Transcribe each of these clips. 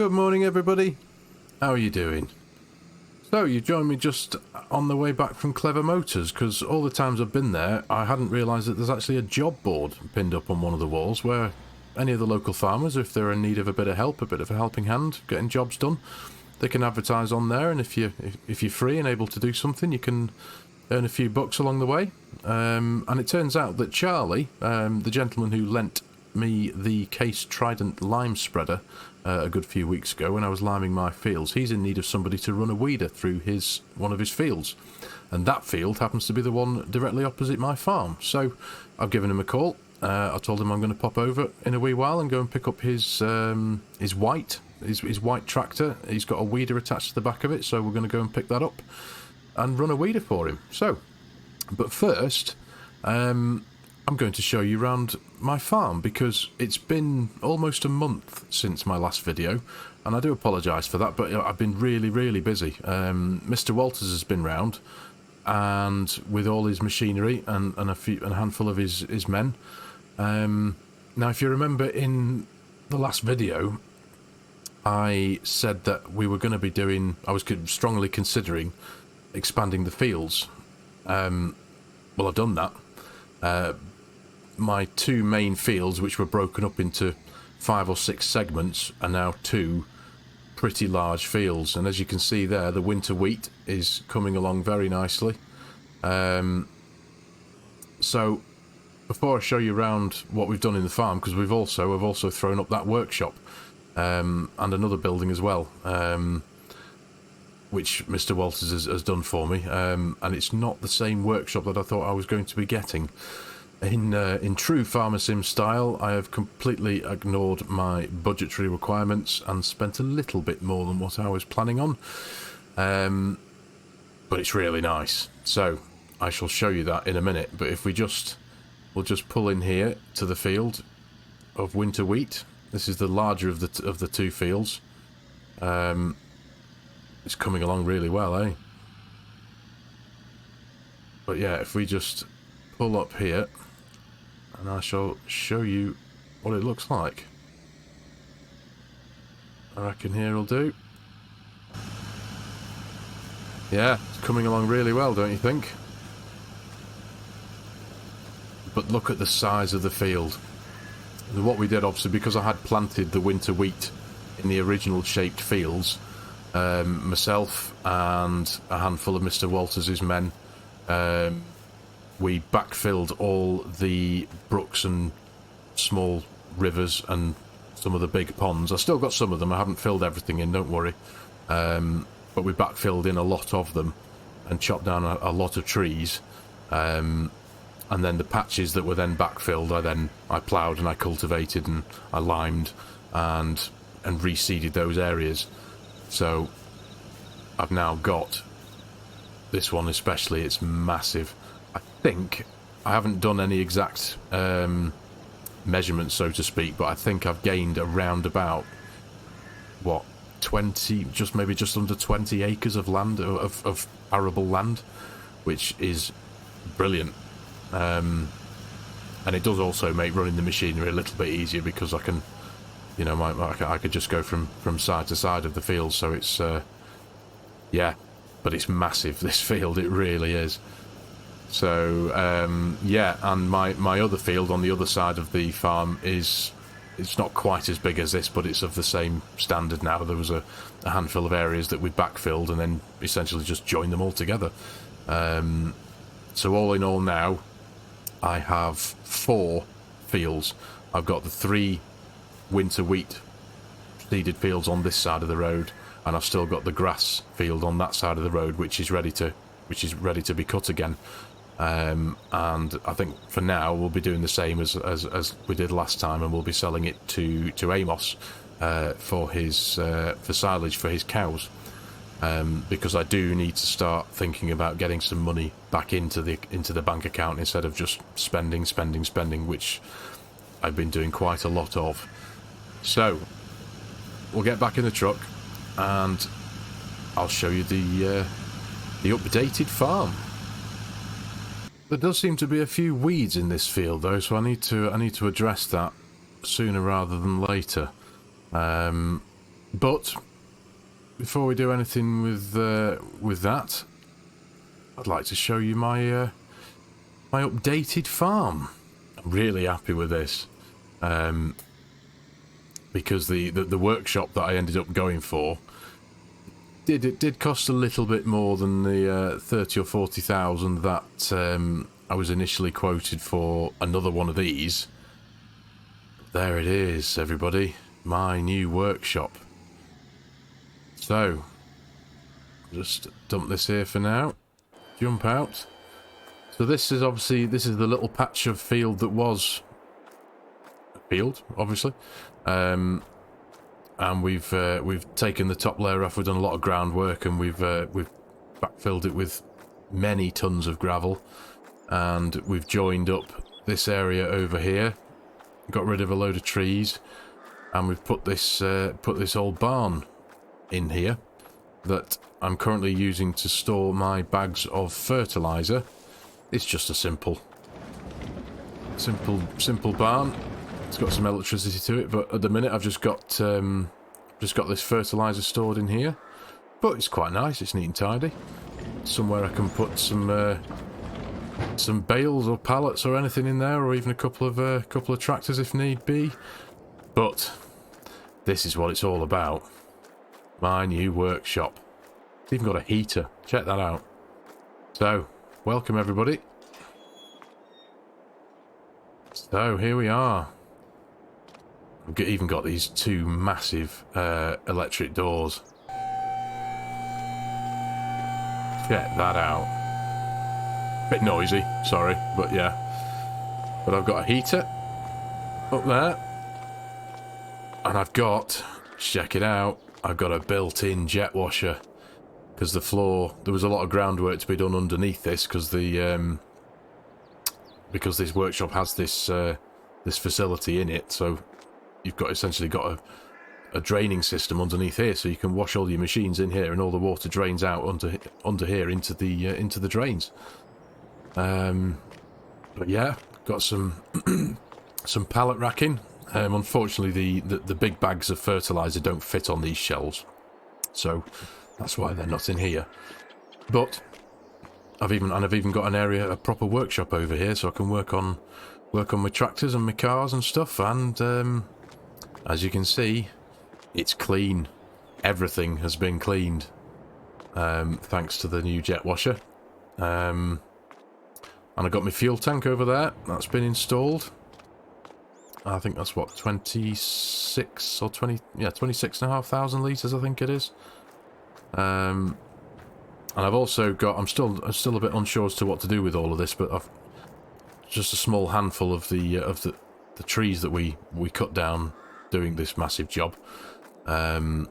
Good morning, everybody. How are you doing? So, you joined me just on the way back from Clever Motors, because all the times I've been there, I hadn't realised that there's actually a job board pinned up on one of the walls where any of the local farmers, if they're in need of a bit of help, a bit of a helping hand, getting jobs done, they can advertise on there, and if you're free and able to do something, you can earn a few bucks along the way. And it turns out that Charlie, the gentleman who lent me the Case Trident lime spreader a good few weeks ago when I was liming my fields, he's in need of somebody to run a weeder through one of his fields, and that field happens to be the one directly opposite my farm. So I've given him a call. I told him I'm going to pop over in a wee while and go and pick up his white tractor. He's got a weeder attached to the back of it, so we're going to go and pick that up and run a weeder for him. So, but first, I'm going to show you around my farm, because it's been almost a month since my last video, and I do apologise for that, but I've been really busy. Mr. Walters has been round, and with all his machinery and a handful of his men. Now, if you remember in the last video, I said that we were going to be doing, I was strongly considering expanding the fields. Well, I've done that. My two main fields, which were broken up into 5 or 6 segments, are now 2 pretty large fields, and as you can see there, the winter wheat is coming along very nicely. So before I show you around what we've done in the farm, because we've also thrown up that workshop and another building as well, which Mr. Walters has done for me, and it's not the same workshop that I thought I was going to be getting. In true Farmer Sim style, I have completely ignored my budgetary requirements and spent a little bit more than what I was planning on. But it's really nice. So I shall show you that in a minute. But if we'll just pull in here to the field of winter wheat. This is the larger of the 2 fields. It's coming along really well, eh? But yeah, if we just pull up here, and I shall show you what it looks like. I reckon here will do. Yeah, it's coming along really well, don't you think? But look at the size of the field. And what we did, obviously, because I had planted the winter wheat in the original shaped fields, myself and a handful of Mr. Walters' men, we backfilled all the brooks and small rivers and some of the big ponds. I've still got some of them. I haven't filled everything in, don't worry. But we backfilled in a lot of them and chopped down a lot of trees. And then the patches that were then backfilled, I ploughed and I cultivated and I limed and reseeded those areas. So I've now got this one especially. It's massive. I think I haven't done any exact measurements, so to speak, but I think I've gained around about, what, 20, maybe just under 20 acres of land, of arable land, which is brilliant. And it does also make running the machinery a little bit easier, because I can, you know, I could just go from side to side of the field. So it's, yeah, but it's massive, this field, it really is. So, yeah, and my other field on the other side of the farm it's not quite as big as this, but it's of the same standard now. There was a handful of areas that we backfilled and then essentially just joined them all together. So all in all now, I have 4 fields. I've got the 3 winter wheat seeded fields on this side of the road, and I've still got the grass field on that side of the road, which is ready to be cut again. And I think for now we'll be doing the same as we did last time, and we'll be selling it to Amos for silage for his cows, because I do need to start thinking about getting some money back into the bank account instead of just spending, which I've been doing quite a lot of. So we'll get back in the truck and I'll show you the updated farm. There does seem to be a few weeds in this field though, so I need to address that sooner rather than later. But before we do anything with that, I'd like to show you my my updated farm. I'm really happy with this, because the workshop that I ended up going for did cost a little bit more than the 30 or 40,000 that I was initially quoted for another one of these. There it is, everybody, my new workshop. So just dump this here for now, jump out. So this is obviously, this is the little patch of field that was a field, obviously, and we've taken the top layer off. We've done a lot of groundwork, and we've backfilled it with many tons of gravel, and we've joined up this area over here, got rid of a load of trees, and we've put this old barn in here that I'm currently using to store my bags of fertilizer. It's just a simple barn. It's got some electricity to it, but at the minute I've just got this fertilizer stored in here. But it's quite nice. It's neat and tidy. Somewhere I can put some bales or pallets or anything in there, or even a couple of tractors if need be. But this is what it's all about. My new workshop. It's even got a heater. Check that out. So, welcome everybody. So here we are. I've even got these two massive electric doors. Check that out. Bit noisy, sorry, but yeah. But I've got a heater up there, and I've got, check it out, I've got a built-in jet washer, because the floor, there was a lot of groundwork to be done underneath this, because this workshop has this this facility in it, so you've got essentially got a draining system underneath here, so you can wash all your machines in here, and all the water drains out under here into the drains. But yeah, got some some pallet racking. Unfortunately, the big bags of fertilizer don't fit on these shelves, so that's why they're not in here. But I've even got an area, a proper workshop over here, so I can work on my tractors and my cars and stuff. And as you can see, it's clean. Everything has been cleaned, thanks to the new jet washer. And I got my fuel tank over there. That's been installed. I think that's what, 26 or 20, yeah, 26,500 litres, I think it is. And I've also got, I'm still a bit unsure as to what to do with all of this, but I've just a small handful of the trees that we cut down doing this massive job. I'm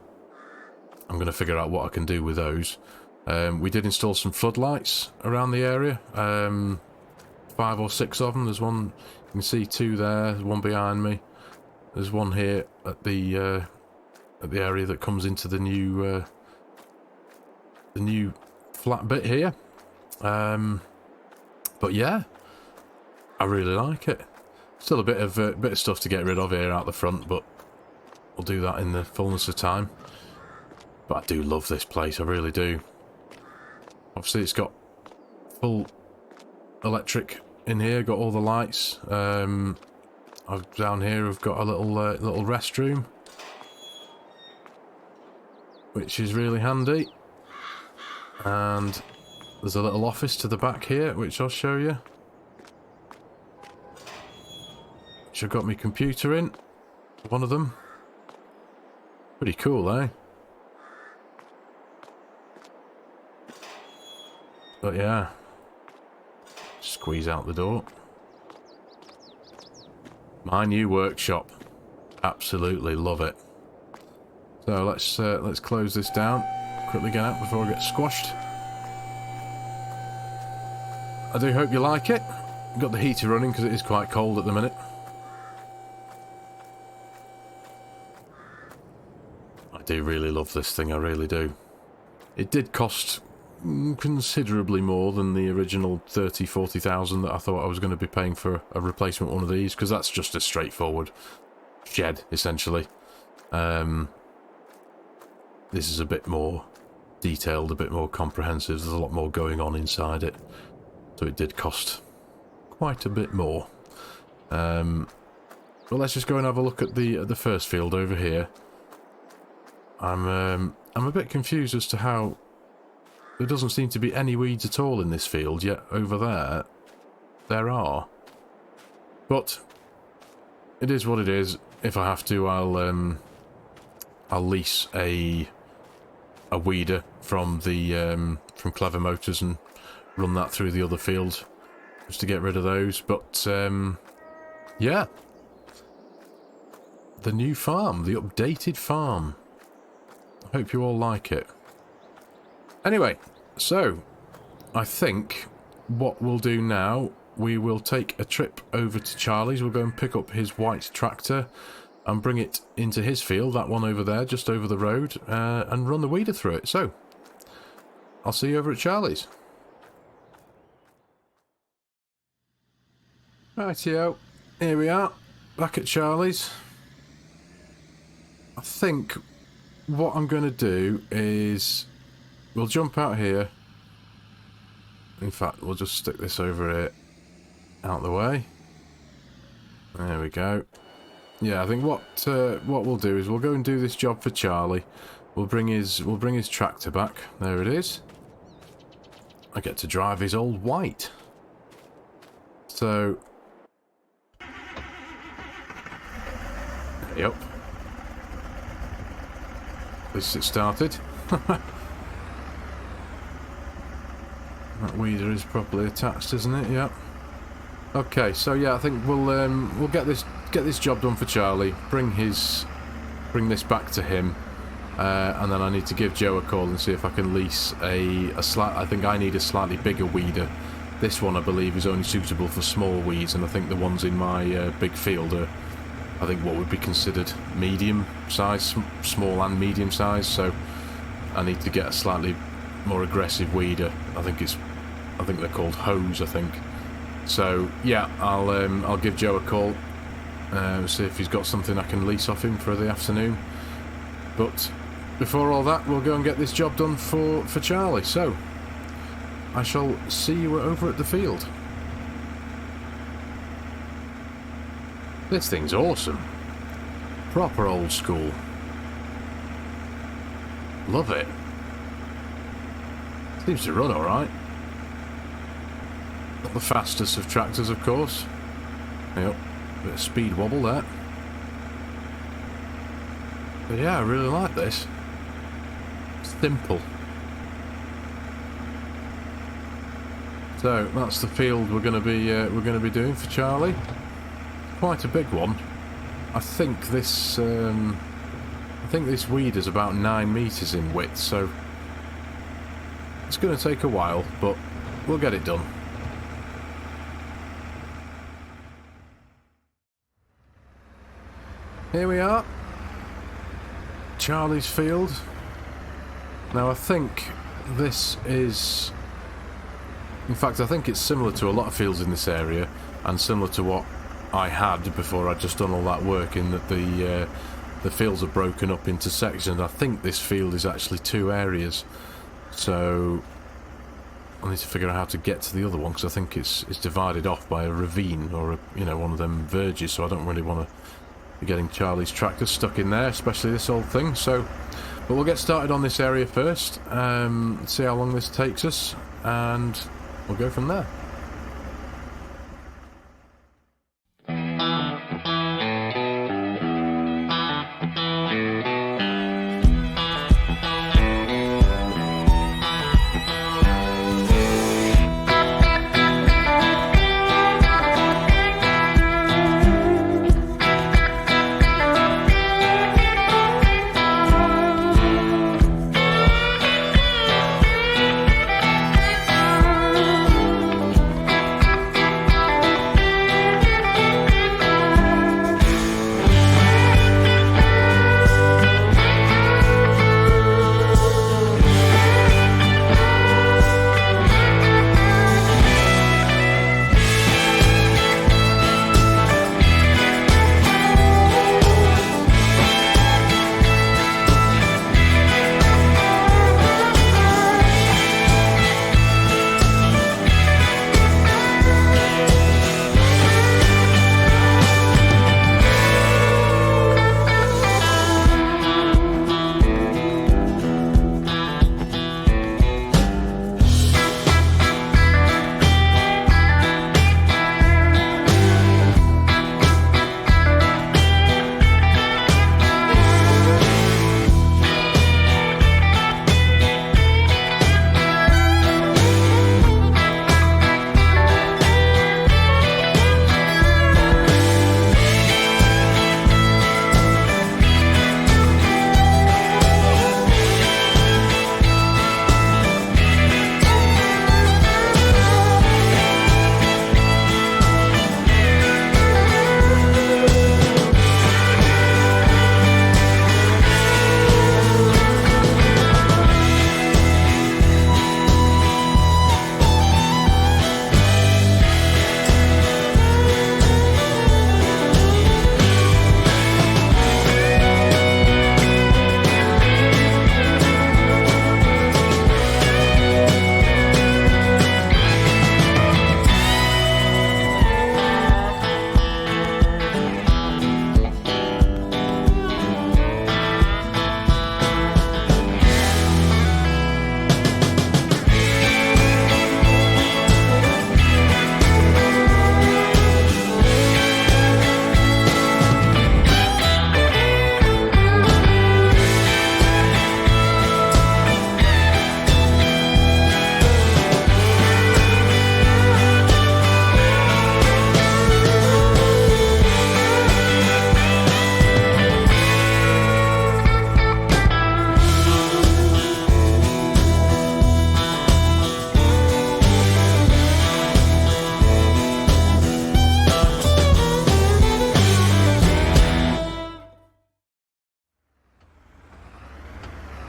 going to figure out what I can do with those. We did install some floodlights around the area. 5 or 6 of them. There's one, you can see 2 there. There's one behind me. There's one here at the area that comes into the new flat bit here. But yeah, I really like it. Still a bit of stuff to get rid of here out the front, but we'll do that in the fullness of time. But I do love this place, I really do. Obviously, it's got full electric in here, got all the lights. Down here I've got a little restroom, which is really handy. And there's a little office to the back here, which I'll show you. Which I've got my computer in. One of them. Pretty cool, eh? But yeah. Squeeze out the door. My new workshop. Absolutely love it. So let's close this down. Quickly get out before I get squashed. I do hope you like it. Got the heater running because it is quite cold at the minute. I do really love this thing, I really do. It did cost considerably more than the original 30,000-40,000 that I thought I was going to be paying for a replacement one of these, because that's just a straightforward shed, essentially. this is a bit more detailed, a bit more comprehensive. There's a lot more going on inside it, so it did cost quite a bit more. But let's just go and have a look at the first field over here. I'm a bit confused as to how there doesn't seem to be any weeds at all in this field, yet over there are. But it is what it is. If I have to, I'll lease a weeder from from Clever Motors and run that through the other field just to get rid of those. But yeah, the new farm, the updated farm. I hope you all like it. Anyway, so I think what we'll do now, we will take a trip over to Charlie's. We'll go and pick up his white tractor and bring it into his field, that one over there, just over the road, and run the weeder through it. So, I'll see you over at Charlie's. Rightio, here we are, back at Charlie's. I think what I'm going to do is we'll jump out here. In fact, we'll just stick this over here, out the way. There we go. Yeah, I think what we'll do is we'll go and do this job for Charlie. We'll bring his tractor back. There it is. I get to drive his old white. So, yep. At least it started. That weeder is properly attached, isn't it? Yep. Okay, so yeah, I think we'll get this job done for Charlie. Bring this back to him, and then I need to give Joe a call and see if I can lease I think I need a slightly bigger weeder. This one, I believe, is only suitable for small weeds, and I think the ones in my big field are, I think, what would be considered medium size, small and medium size. So I need to get a slightly more aggressive weeder. I think they're called hose, I think. So yeah, I'll give Joe a call, see if he's got something I can lease off him for the afternoon. But before all that, we'll go and get this job done for Charlie. So I shall see you over at the field. This thing's awesome. Proper old school. Love it. Seems to run alright. Not the fastest of tractors, of course. Yep, bit of speed wobble there. But yeah, I really like this. Simple. So that's the field we're going to be doing for Charlie. Quite a big one. I think this weed is about 9 meters in width, so it's going to take a while, but we'll get it done. Here we are, Charlie's field. Now I think this is, in fact I think it's similar to a lot of fields in this area, and similar to what I had before I'd just done all that work, in that the fields are broken up into sections. I think this field is actually 2 areas, so I need to figure out how to get to the other one, because I think it's divided off by a ravine or one of them verges, so I don't really want to be getting Charlie's tractor stuck in there, especially this old thing. So, but we'll get started on this area first, see how long this takes us, and we'll go from there.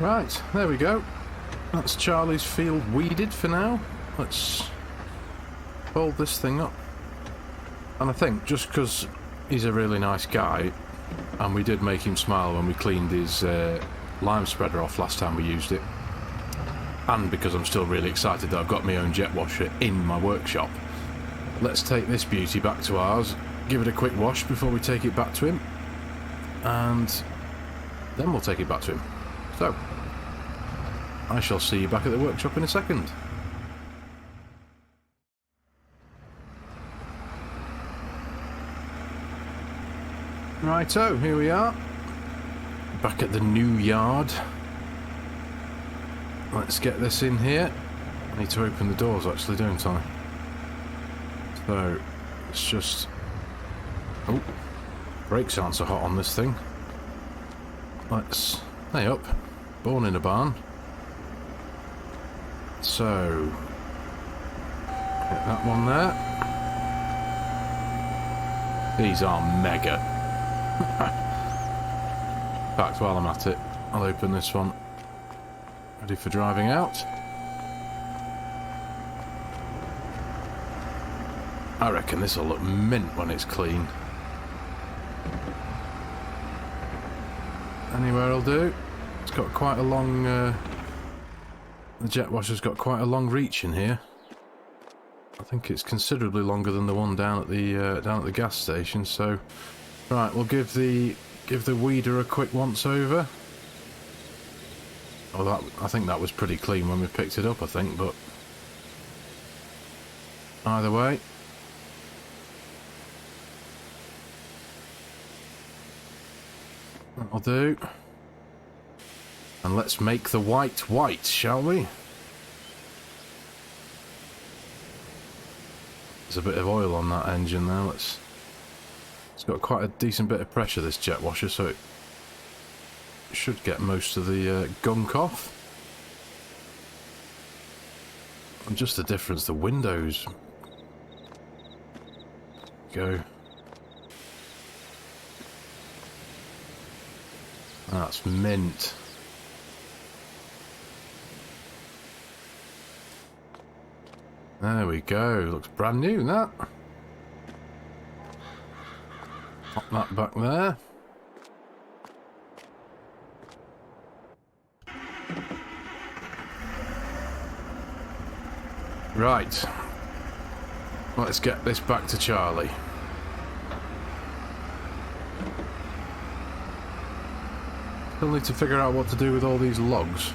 Right, there we go. That's Charlie's field weeded for now. Let's fold this thing up. And I think just because he's a really nice guy, and we did make him smile when we cleaned his lime spreader off last time we used it, and because I'm still really excited that I've got my own jet washer in my workshop, let's take this beauty back to ours, give it a quick wash before we take it back to him, and then we'll take it back to him. So, I shall see you back at the workshop in a second. Righto, here we are. Back at the new yard. Let's get this in here. I need to open the doors actually, don't I? So, it's just... Oh, brakes aren't so hot on this thing. Let's... Hey up. Born in a barn. So... Get that one there. These are mega. In fact, while I'm at it, I'll open this one. Ready for driving out. I reckon this will look mint when it's clean. Anywhere will do. It's got quite a long... the jet washer's got quite a long reach in here. I think it's considerably longer than the one down at the gas station, so... Right, we'll give the weeder a quick once over. Oh, I think that was pretty clean when we picked it up, I think, but either way. That'll do. And let's make the white white, shall we? There's a bit of oil on that engine now. It's got quite a decent bit of pressure, this jet washer, so it should get most of the gunk off. And just the difference, the windows go. That's mint. There we go. Looks brand new, that. Pop that back there. Right. Let's get this back to Charlie. Still need to figure out what to do with all these logs.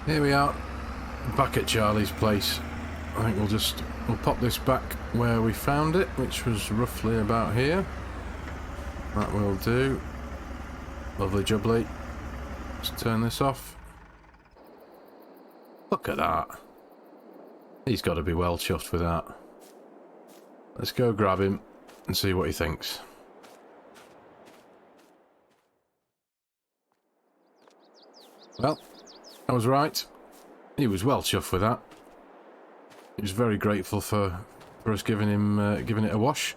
Here we are, back at Charlie's place. I think we'll pop this back where we found it, which was roughly about here. That will do. Lovely jubbly. Let's turn this off. Look at that. He's got to be well chuffed with that. Let's go grab him and see what he thinks. Well, I was right. He was well chuffed with that. He was very grateful for us giving it a wash.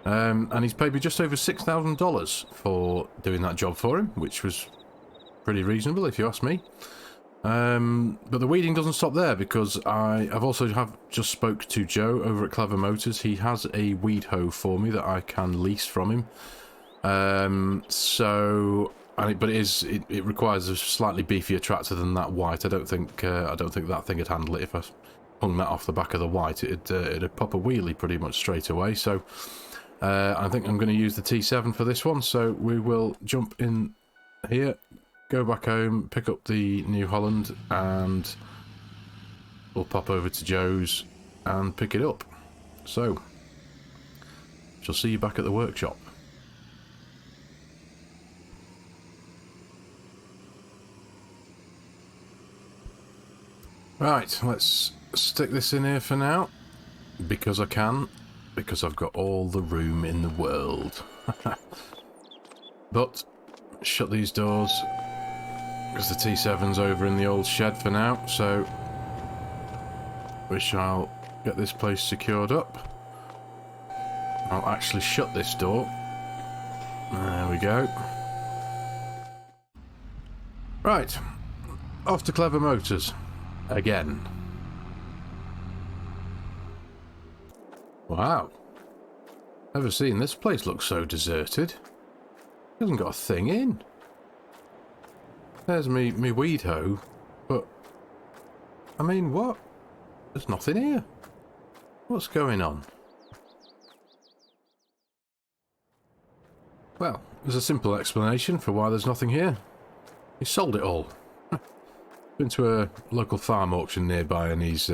And he's paid me just over $6,000 for doing that job for him, which was pretty reasonable if you ask me. But the weeding doesn't stop there, because I've also just spoke to Joe over at Clever Motors. He has a weed hoe for me that I can lease from him. But it requires a slightly beefier tractor than that white. I don't think that thing would handle it. If I hung that off the back of the white, it'd pop a wheelie pretty much straight away. So I think I'm going to use the T7 for this one. So we will jump in here, go back home, pick up the New Holland, and we'll pop over to Joe's and pick it up. So shall see you back at the workshop. Right, let's stick this in here for now, because I can, because I've got all the room in the world. But shut these doors, because the T7's over in the old shed for now, so we shall get this place secured up. I'll actually shut this door. There we go. Right, off to Clever Motors again. Wow, never seen this place look so deserted. Hasn't got a thing in. There's me weed hoe, but I mean, what? There's nothing here. What's going on? Well, there's a simple explanation for why there's nothing here. He sold it all. Been to a local farm auction nearby, and he's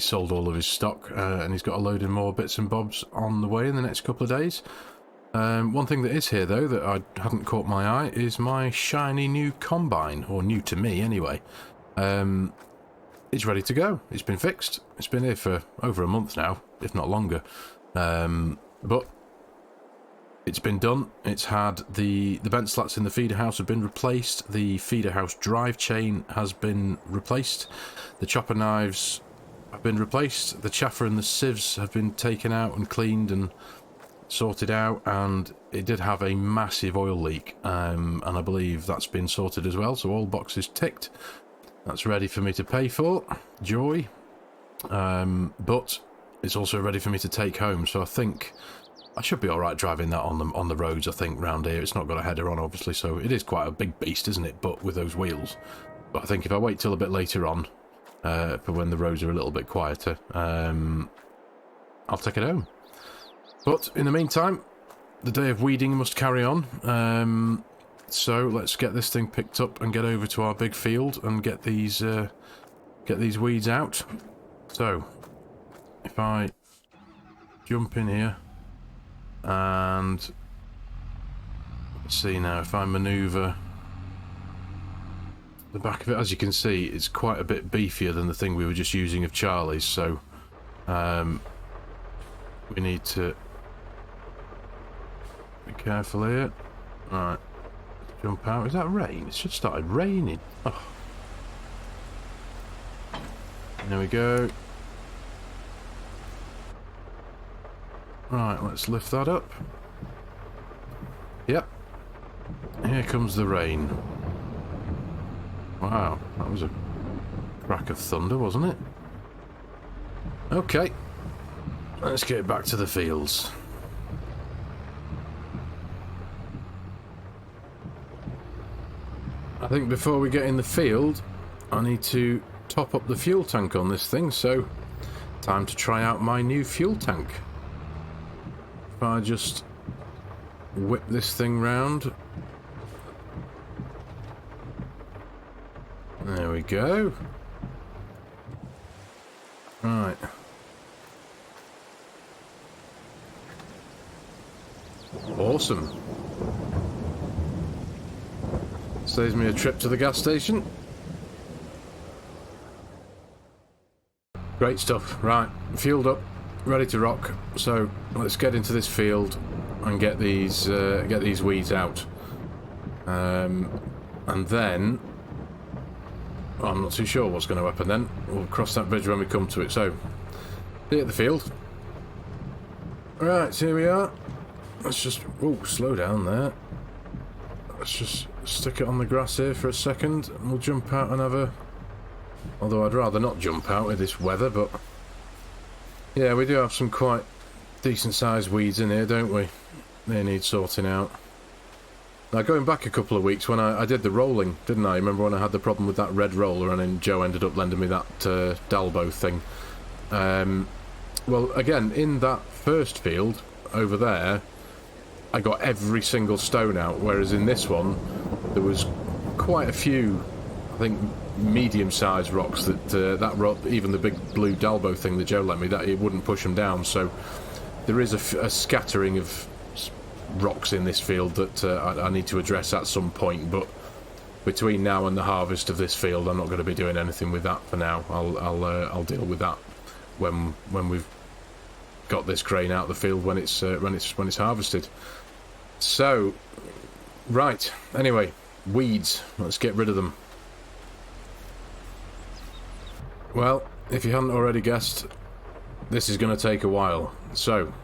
sold all of his stock, and he's got a load of more bits and bobs on the way in the next couple of days. One thing that is here, though, that I hadn't caught my eye, is my shiny new combine, or new to me anyway. It's ready to go. It's been fixed. It's been here for over a month now, if not longer. But it's been done. It's had the vent slats in the feeder house have been replaced. The feeder house drive chain has been replaced. The chopper knives have been replaced. The chaffer and the sieves have been taken out and cleaned and sorted out. And it did have a massive oil leak. And I believe that's been sorted as well. So all boxes ticked. That's ready for me to pay for. Joy. But it's also ready for me to take home. So I think I should be alright driving that on the roads, I think, round here. It's not got a header on, obviously, so it is quite a big beast, isn't it? But with those wheels. But I think if I wait till a bit later on, for when the roads are a little bit quieter, I'll take it home. But in the meantime, the day of weeding must carry on. So let's get this thing picked up and get over to our big field and get these weeds out. So if I jump in here and let's see now, if I maneuver the back of it, as you can see, it's quite a bit beefier than the thing we were just using of Charlie's, so we need to be careful here. Alright, jump out. Is that rain? It's just started raining. Oh. There we go. Right, let's lift that up. Yep. Here comes the rain. Wow, that was a crack of thunder, wasn't it? Okay. Let's get back to the fields. I think before we get in the field, I need to top up the fuel tank on this thing, so time to try out my new fuel tank. If I just whip this thing round. There we go. Right. Awesome. Saves me a trip to the gas station. Great stuff. Right, fueled up, ready to rock. So let's get into this field and get these weeds out. And then I'm not too sure what's going to happen then. We'll cross that bridge when we come to it. So, see you at the field. Right, here we are. Let's just... oh, slow down there. Let's just stick it on the grass here for a second, and we'll jump out and have a... although I'd rather not jump out with this weather, but... yeah, we do have some quite decent-sized weeds in here, don't we? They need sorting out. Now, going back a couple of weeks when I did the rolling, didn't I? Remember when I had the problem with that red roller and then Joe ended up lending me that Dalbo thing? Well, again, in that first field over there, I got every single stone out, whereas in this one, there was quite a few, I think, medium-sized rocks that rock, even the big blue Dalbo thing that Joe lent me, that it wouldn't push them down. So there is a scattering of rocks in this field that I need to address at some point, but between now and the harvest of this field, I'm not going to be doing anything with that for now. I'll deal with that when we've got this grain out of the field when it's harvested. So, right. Anyway, weeds. Let's get rid of them. Well, if you hadn't already guessed, this is going to take a while. So,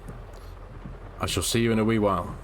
I shall see you in a wee while.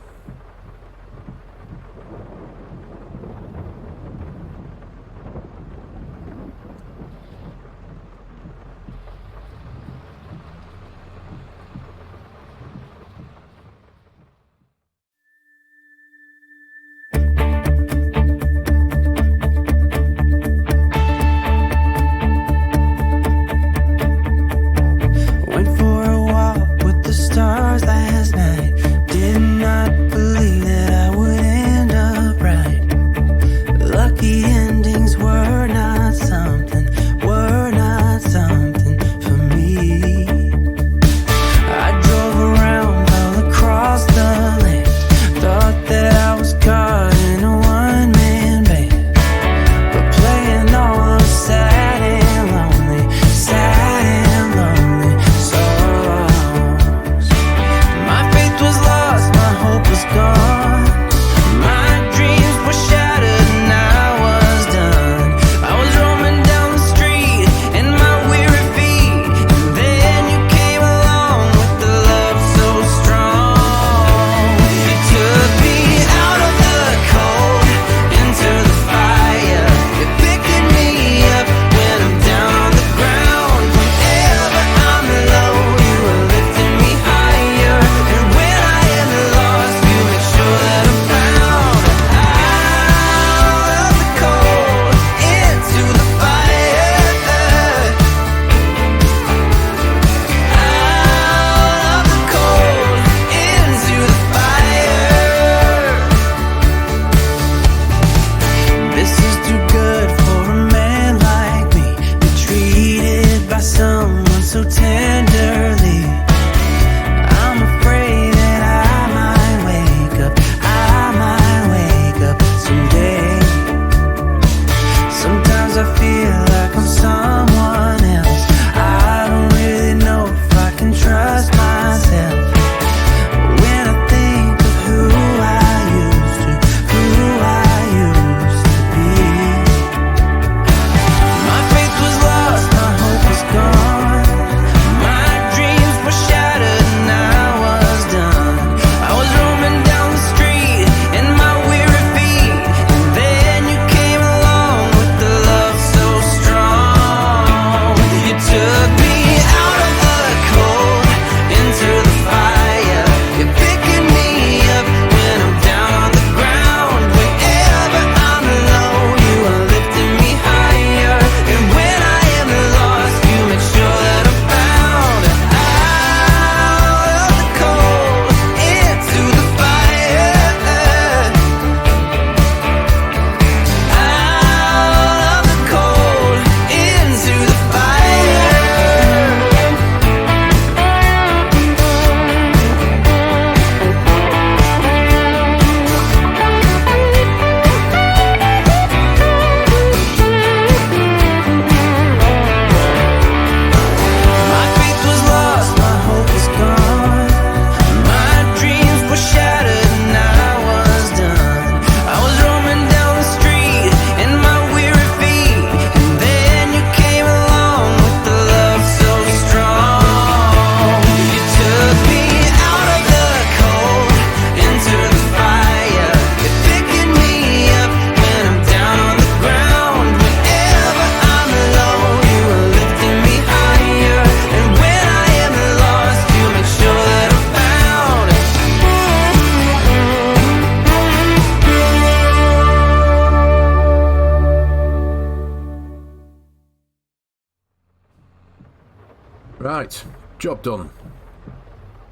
Right, job done.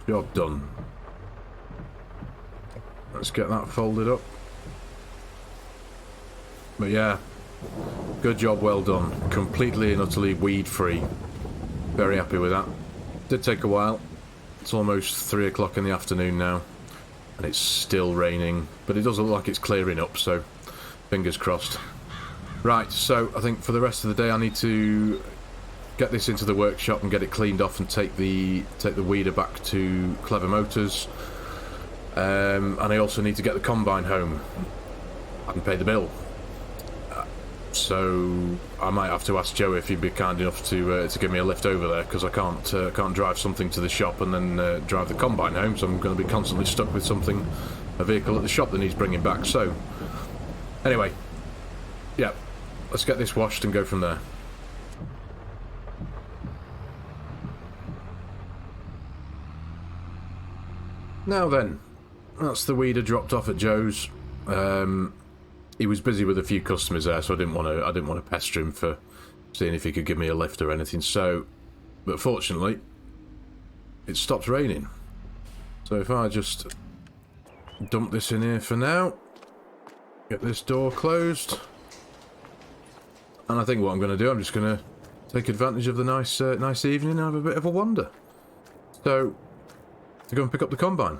Job done. Let's get that folded up. But yeah, good job, well done. Completely and utterly weed free. Very happy with that. Did take a while. It's almost 3 o'clock in the afternoon now, and it's still raining, but it does look like it's clearing up, so fingers crossed. Right, so I think for the rest of the day I need to get this into the workshop and get it cleaned off and take the weeder back to Clever Motors, and I also need to get the combine home and pay the bill. So I might have to ask Joe if he'd be kind enough to give me a lift over there, because I can't drive something to the shop and then drive the combine home, so I'm going to be constantly stuck with a vehicle at the shop that needs bringing back. So anyway, yeah, let's get this washed and go from there. Now then, that's the weeder dropped off at Joe's. He was busy with a few customers there, so I didn't want to pester him for seeing if he could give me a lift or anything. So, but fortunately, it stopped raining. So if I just dump this in here for now, get this door closed, and I think what I'm going to do, I'm just going to take advantage of the nice evening and have a bit of a wander. So, to go and pick up the combine,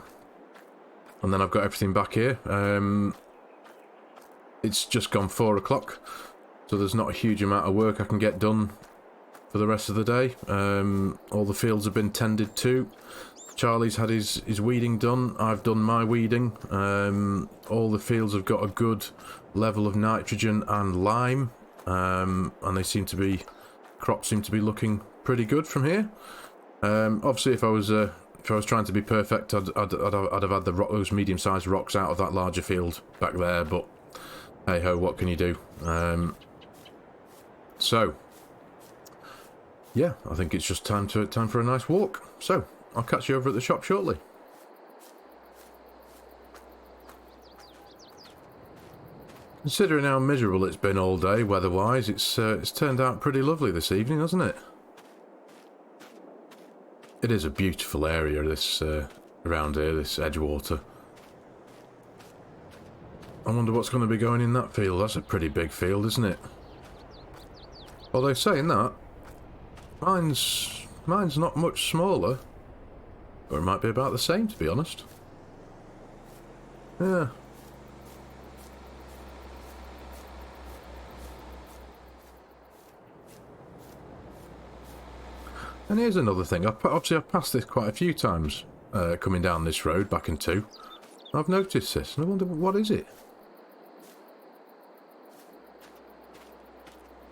and then I've got everything back here. It's just gone 4 o'clock, so there's not a huge amount of work I can get done for the rest of the day. All the fields have been tended to. Charlie's had his weeding done. I've done my weeding. All the fields have got a good level of nitrogen and lime, and crops seem to be looking pretty good from here. Obviously, if I was trying to be perfect, I'd have had those medium-sized rocks out of that larger field back there, but hey ho, what can you do? So yeah, I think it's just time for a nice walk. So I'll catch you over at the shop shortly. Considering how miserable it's been all day weather-wise, it's turned out pretty lovely this evening, hasn't it? It is a beautiful area, this around here, this Edgewater. I wonder what's going to be going in that field. That's a pretty big field, isn't it? Although saying that, mine's not much smaller. Or it might be about the same, to be honest. Yeah. And here's another thing. Obviously, I've passed this quite a few times coming down this road back in 2. I've noticed this, and I wonder, what is it?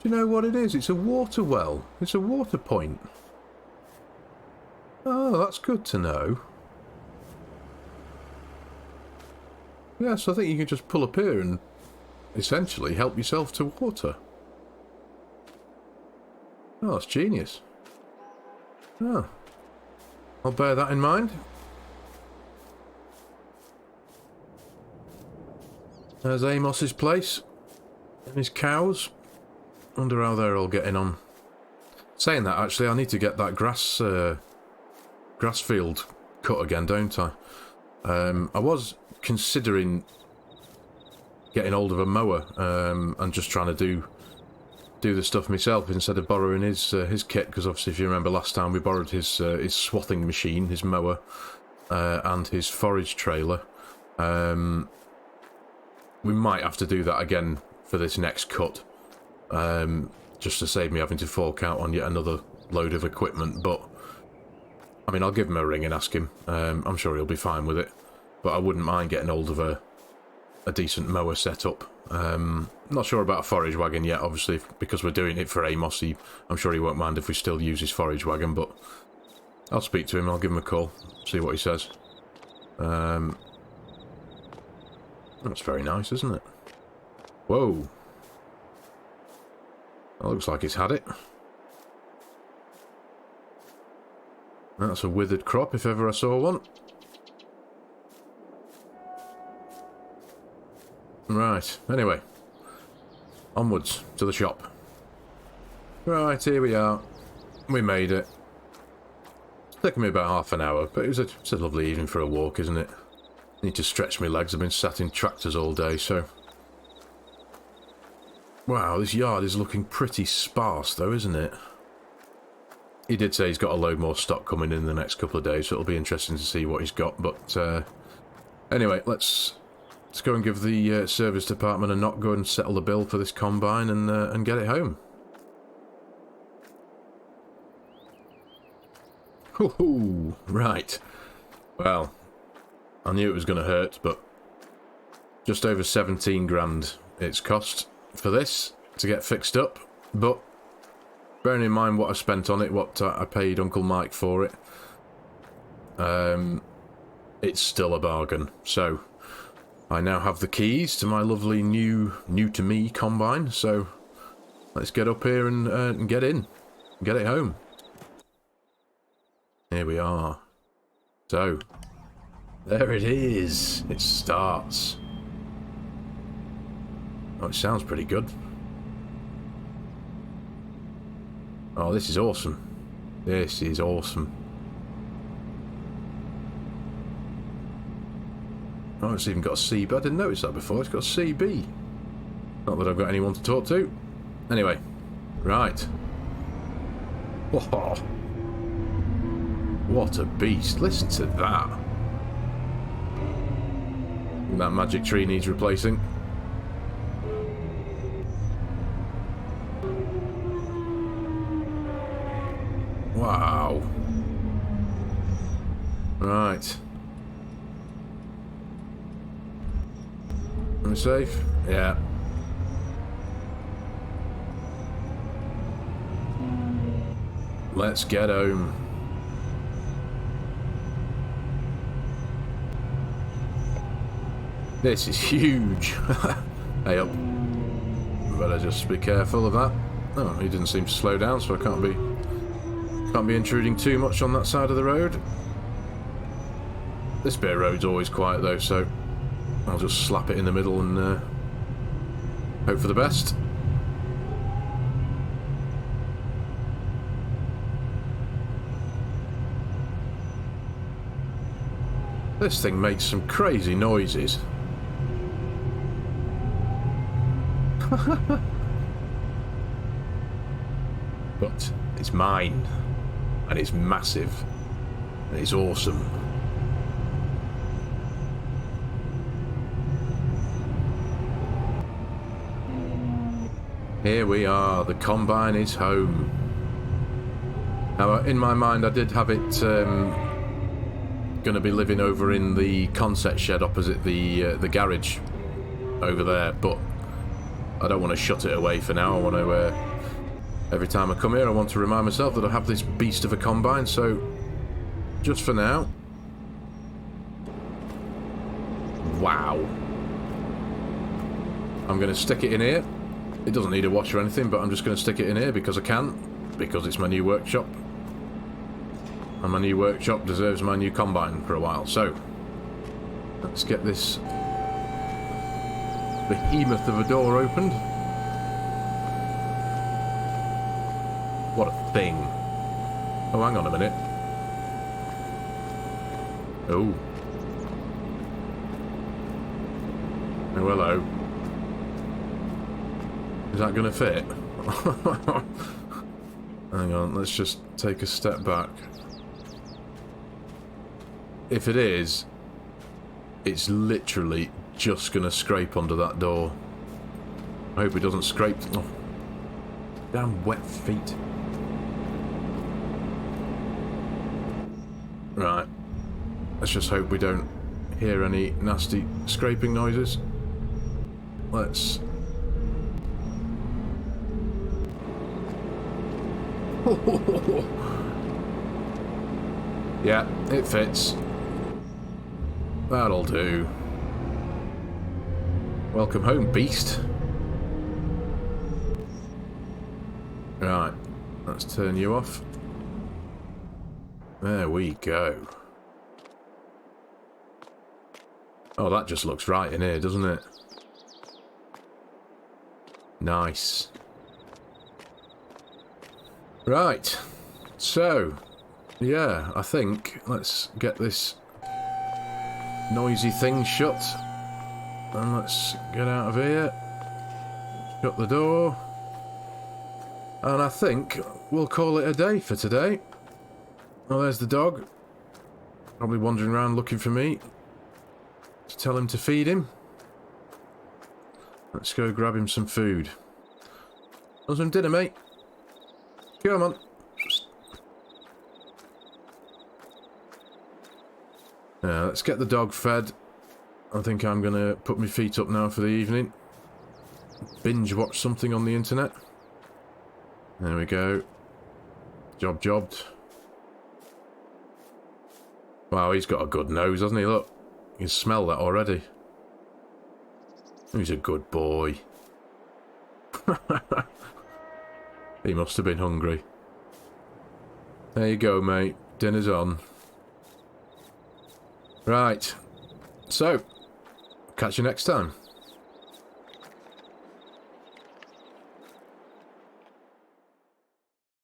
Do you know what it is? It's a water well. It's a water point. Oh, that's good to know. Yes, I think you can just pull up here and essentially help yourself to water. Oh, that's genius. Oh. I'll bear that in mind. There's Amos's place and his cows. Wonder how they're all getting on. Saying that, actually, I need to get that grass field cut again, don't I? I was considering getting hold of a mower and just trying to do the stuff myself instead of borrowing his kit, because obviously, if you remember last time, we borrowed his swathing machine, his mower, and his forage trailer. We might have to do that again for this next cut. Just to save me having to fork out on yet another load of equipment, but I mean, I'll give him a ring and ask him. I'm sure he'll be fine with it, but I wouldn't mind getting hold of a decent mower setup. Not sure about a forage wagon yet, obviously, because we're doing it for Amos. I'm sure he won't mind if we still use his forage wagon, but I'll speak to him. I'll give him a call, see what he says. That's very nice, isn't it? Whoa. That looks like it's had it. That's a withered crop, if ever I saw one. Right, anyway. Onwards to the shop. Right, here we are. We made it. It's taken me about half an hour, but it's a lovely evening for a walk, isn't it? Need to stretch my legs. I've been sat in tractors all day, so... Wow, this yard is looking pretty sparse, though, isn't it? He did say he's got a load more stock coming in the next couple of days, so it'll be interesting to see what he's got. But anyway, let's go and give the service department a knock, go and settle the bill for this combine, and get it home. Hoo-hoo! Right. Well, I knew it was going to hurt, but just over 17 grand it's cost for this. to get fixed up, but bearing in mind what I spent on it, what I paid Uncle Mike for it, it's still a bargain. So I now have the keys to my lovely new to me combine, so let's get up here and get in, get it home. Here we are. So there it is. It starts. Oh, it sounds pretty good. Oh, this is awesome. This is awesome. Oh, it's even got a CB. I didn't notice that before. It's got a CB. Not that I've got anyone to talk to. Anyway, right. Whoa. What a beast. Listen to that. That magic tree needs replacing. Wow. Right. Am I safe? Yeah. Let's get home. This is huge. Hey up. Better just be careful of that. Oh, he didn't seem to slow down, so I can't be intruding too much on that side of the road. This bit of road's always quiet though, so I'll just slap it in the middle and hope for the best. This thing makes some crazy noises. But it's mine, and it's massive, and it's awesome. Here we are, the combine is home. Now, in my mind, I did have it going to be living over in the concept shed opposite the garage over there, but I don't want to shut it away for now. I want to, every time I come here, I want to remind myself that I have this beast of a combine, so just for now. Wow. I'm going to stick it in here. It doesn't need a wash or anything, but I'm just going to stick it in here because I can, because it's my new workshop. And my new workshop deserves my new combine for a while. So, let's get this behemoth of a door opened. What a thing. Oh, hang on a minute. Oh. Oh, hello. Is that going to fit? Hang on, let's just take a step back. If it is, it's literally just going to scrape under that door. I hope it doesn't scrape. Oh, damn wet feet. Right. Let's just hope we don't hear any nasty scraping noises. Let's... Yeah, it fits. That'll do. Welcome home, beast. Right, let's turn you off. There we go. Oh, that just looks right in here, doesn't it? Nice. Right, so, yeah, I think let's get this noisy thing shut. And let's get out of here. Shut the door. And I think we'll call it a day for today. Oh, there's the dog. Probably wandering around looking for me. To tell him to feed him. Let's go grab him some food. Want some dinner, mate? Come on. Let's get the dog fed. I think I'm going to put my feet up now for the evening. binge watch something on the internet. There we go. Jobbed. Wow, he's got a good nose, hasn't he? Look. You can smell that already. He's a good boy. He must have been hungry. There you go, mate. Dinner's on. Right. So, catch you next time.